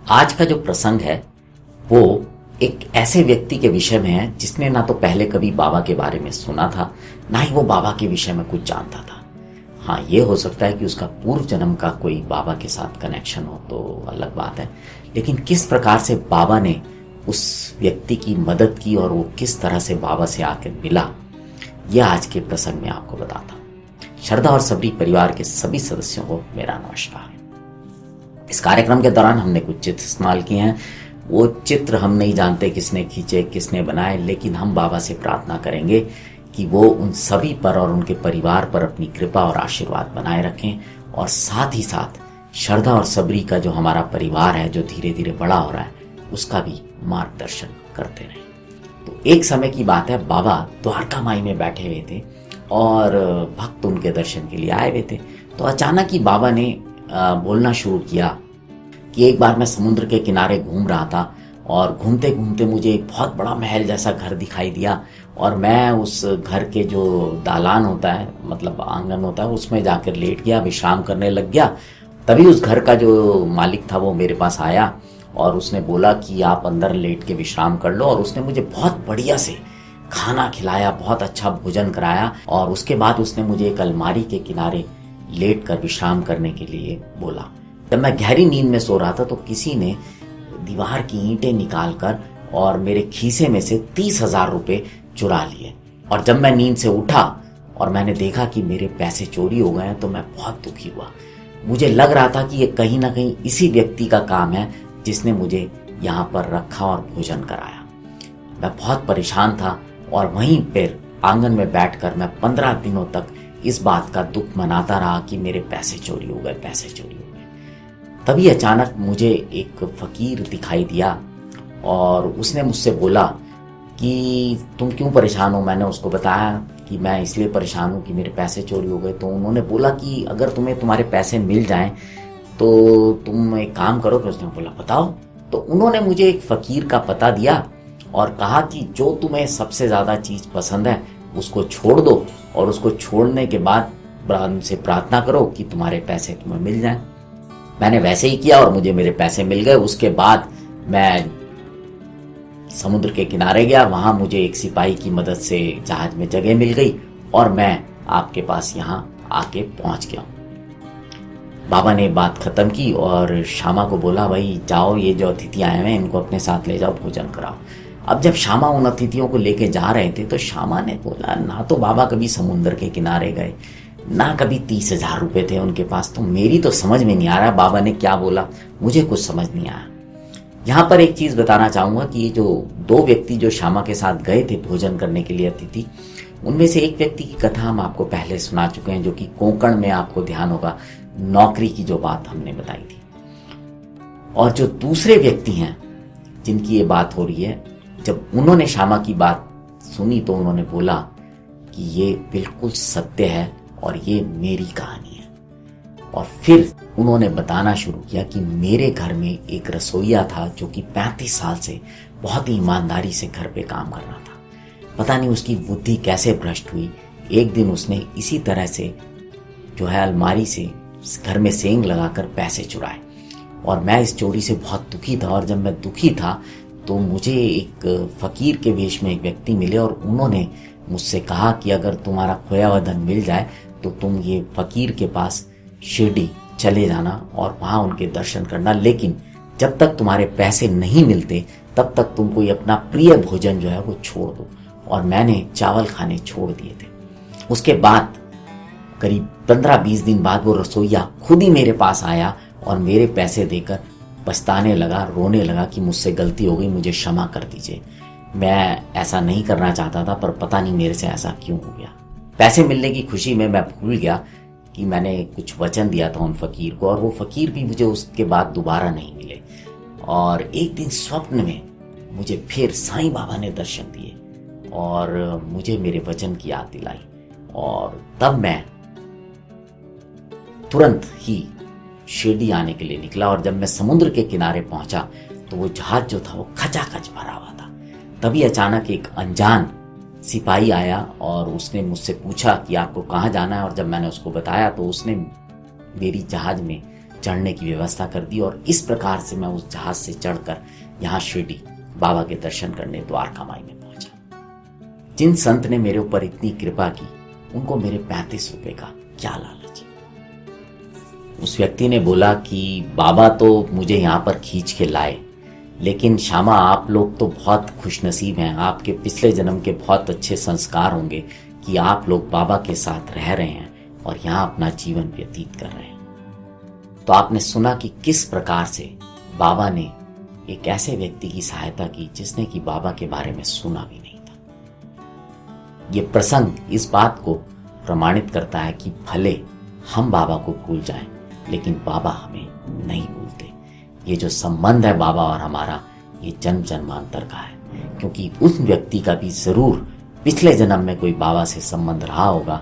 आज का जो प्रसंग है वो एक ऐसे व्यक्ति के विषय में है जिसने ना तो पहले कभी बाबा के बारे में सुना था, ना ही वो बाबा के विषय में कुछ जानता था। हाँ, ये हो सकता है कि उसका पूर्व जन्म का कोई बाबा के साथ कनेक्शन हो तो अलग बात है, लेकिन किस प्रकार से बाबा ने उस व्यक्ति की मदद की और वो किस तरह से बाबा से आकर मिला, यह आज के प्रसंग में आपको बताता हूँ। श्रद्धा और सबरी परिवार के सभी सदस्यों को मेरा नमस्कार। इस कार्यक्रम के दौरान हमने कुछ चित्र इस्तेमाल किए हैं। वो चित्र हम नहीं जानते किसने खींचे, किसने बनाए, लेकिन हम बाबा से प्रार्थना करेंगे कि वो उन सभी पर और उनके परिवार पर अपनी कृपा और आशीर्वाद बनाए रखें, और साथ ही साथ श्रद्धा और सबरी का जो हमारा परिवार है, जो धीरे धीरे बड़ा हो रहा है, उसका भी मार्गदर्शन करते रहें। तो एक समय की बात है, बाबा द्वारका माई में बैठे हुए थे और भक्त उनके दर्शन के लिए आए हुए थे। तो अचानक ही बाबा ने बोलना शुरू किया कि एक बार मैं समुद्र के किनारे घूम रहा था और घूमते घूमते मुझे एक बहुत बड़ा महल जैसा घर दिखाई दिया, और मैं उस घर के जो दालान होता है, मतलब आंगन होता है, उसमें जाकर लेट गया, विश्राम करने लग गया। तभी उस घर का जो मालिक था वो मेरे पास आया और उसने बोला कि आप अंदर लेट के विश्राम कर लो, और उसने मुझे बहुत बढ़िया से खाना खिलाया, बहुत अच्छा भोजन कराया, और उसके बाद उसने मुझे एक अलमारी के किनारे लेट कर विश्राम करने के लिए बोला। जब मैं गहरी नींद में सो रहा था तो किसी ने दीवार की ईंटें निकालकर और मेरे खीसे में से 30,000 रुपये चुरा लिए, और जब मैं नींद से उठा और मैंने देखा कि मेरे पैसे चोरी हो गए हैं तो मैं बहुत दुखी हुआ। मुझे लग रहा था कि ये कहीं ना कहीं इसी व्यक्ति का काम है जिसने मुझे यहाँ पर रखा और भोजन कराया। मैं बहुत परेशान था और वहीं पर आंगन में बैठकर मैं 15 दिनों तक इस बात का दुख मनाता रहा कि मेरे पैसे चोरी हो गए, पैसे चोरी हो गए। तभी अचानक मुझे एक फकीर दिखाई दिया और उसने मुझसे बोला कि तुम क्यों परेशान हो। मैंने उसको बताया कि मैं इसलिए परेशान हूँ कि मेरे पैसे चोरी हो गए। तो उन्होंने बोला कि अगर तुम्हें तुम्हारे पैसे मिल जाएं तो तुम एक काम करो। कि उसने बोला बताओ। तो उन्होंने मुझे एक फकीर का पता दिया और कहा कि जो तुम्हें सबसे ज़्यादा चीज़ पसंद है उसको छोड़ दो, और उसको छोड़ने के बाद से प्रार्थना करो कि तुम्हारे पैसे तुम्हें मिल जाएं। मैंने वैसे ही किया और मुझे मेरे पैसे मिल गए। उसके बाद मैं समुद्र के किनारे गया, वहां मुझे एक सिपाही की मदद से जहाज में जगह मिल गई और मैं आपके पास यहाँ आके पहुंच गया हूँ। बाबा ने बात खत्म की और श्यामा को बोला, भाई जाओ, ये जो अतिथि आए हैं इनको अपने साथ ले जाओ, भोजन कराओ। अब जब श्यामा उन अतिथियों को लेके जा रहे थे तो श्यामा ने बोला, ना तो बाबा कभी समुद्र के किनारे गए, ना कभी 30,000 रुपये थे उनके पास, तो मेरी तो समझ में नहीं आ रहा बाबा ने क्या बोला, मुझे कुछ समझ नहीं आया। यहाँ पर एक चीज़ बताना चाहूँगा कि ये जो 2 व्यक्ति जो श्यामा के साथ गए थे भोजन करने के लिए अतिथि, उनमें से एक व्यक्ति की कथा हम आपको पहले सुना चुके हैं, जो कि कोंकण में आपको ध्यान होगा, नौकरी की जो बात हमने बताई थी। और जो दूसरे व्यक्ति हैं जिनकी ये बात हो रही है, जब उन्होंने श्यामा की बात सुनी तो उन्होंने बोला कि ये बिल्कुल सत्य है और ये मेरी कहानी है। और फिर उन्होंने बताना शुरू किया कि मेरे घर में एक रसोइया था जो कि 35 साल से बहुत ही ईमानदारी से घर पे काम कर रहा था। पता नहीं उसकी बुद्धि कैसे भ्रष्ट हुई, एक दिन उसने इसी तरह से जो है अलमारी से घर में सेंग लगाकर पैसे चुराए, और मैं इस चोरी से बहुत दुखी था। और जब मैं दुखी था तो मुझे एक फकीर के वेश में एक व्यक्ति मिले और उन्होंने मुझसे कहा कि अगर तुम्हारा खोया हुआ धन मिल जाए तो तुम ये फकीर के पास शिरडी चले जाना और वहाँ उनके दर्शन करना, लेकिन जब तक तुम्हारे पैसे नहीं मिलते तब तक तुम कोई अपना प्रिय भोजन जो है वो छोड़ दो। और मैंने चावल खाने छोड़ दिए थे। उसके बाद करीब 15-20 दिन बाद वो रसोइया खुद ही मेरे पास आया और मेरे पैसे देकर पछताने लगा, रोने लगा कि मुझसे गलती हो गई, मुझे क्षमा कर दीजिए, मैं ऐसा नहीं करना चाहता था, पर पता नहीं मेरे से ऐसा क्यों हो गया। पैसे मिलने की खुशी में मैं भूल गया कि मैंने कुछ वचन दिया था उन फकीर को, और वो फकीर भी मुझे उसके बाद दोबारा नहीं मिले। और एक दिन स्वप्न में मुझे फिर साईं बाबा ने दर्शन दिए और मुझे मेरे वचन की याद दिलाई, और तब मैं तुरंत ही शिरडी आने के लिए निकला। और जब मैं समुद्र के किनारे पहुंचा तो वो जहाज जो था वो खचाखच भरा हुआ था। तभी अचानक एक अनजान सिपाही आया और उसने मुझसे पूछा कि आपको कहाँ जाना है, और जब मैंने उसको बताया तो उसने मेरी जहाज में चढ़ने की व्यवस्था कर दी और इस प्रकार से मैं उस जहाज से चढ़कर यहाँ शिरडी बाबा के दर्शन करने द्वारका माई में पहुंचा। जिन संत ने मेरे ऊपर इतनी कृपा की उनको मेरे 35 रुपए का क्या लालच। उस व्यक्ति ने बोला कि बाबा तो मुझे यहाँ पर खींच के लाए, लेकिन श्यामा आप लोग तो बहुत खुशनसीब हैं, आपके पिछले जन्म के बहुत अच्छे संस्कार होंगे कि आप लोग बाबा के साथ रह रहे हैं और यहाँ अपना जीवन व्यतीत कर रहे हैं। तो आपने सुना कि किस प्रकार से बाबा ने एक ऐसे व्यक्ति की सहायता की जिसने कि बाबा के बारे में सुना भी नहीं था। ये प्रसंग इस बात को प्रमाणित करता है कि भले हम बाबा को भूल जाएं, लेकिन बाबा हमें नहीं भूलते। ये जो संबंध है बाबा और हमारा, ये जन्म जन्मांतर का है, क्योंकि उस व्यक्ति का भी जरूर पिछले जन्म में कोई बाबा से संबंध रहा होगा,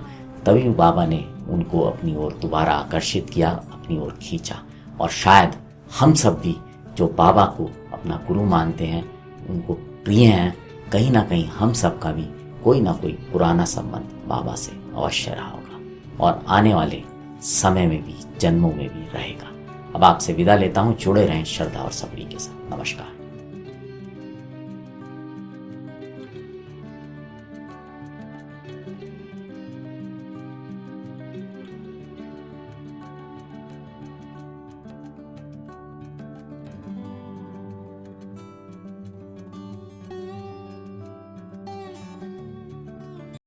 तभी बाबा ने उनको अपनी ओर दोबारा आकर्षित किया, अपनी ओर खींचा। और शायद हम सब भी जो बाबा को अपना गुरु मानते हैं, उनको प्रिय हैं, कहीं ना कहीं हम सब का भी कोई ना कोई पुराना संबंध बाबा से अवश्य रहा होगा और आने वाले समय में भी, जन्मों में भी रहेगा। अब आपसे विदा लेता हूँ। जुड़े रहें श्रद्धा और सबरी के साथ। नमस्कार।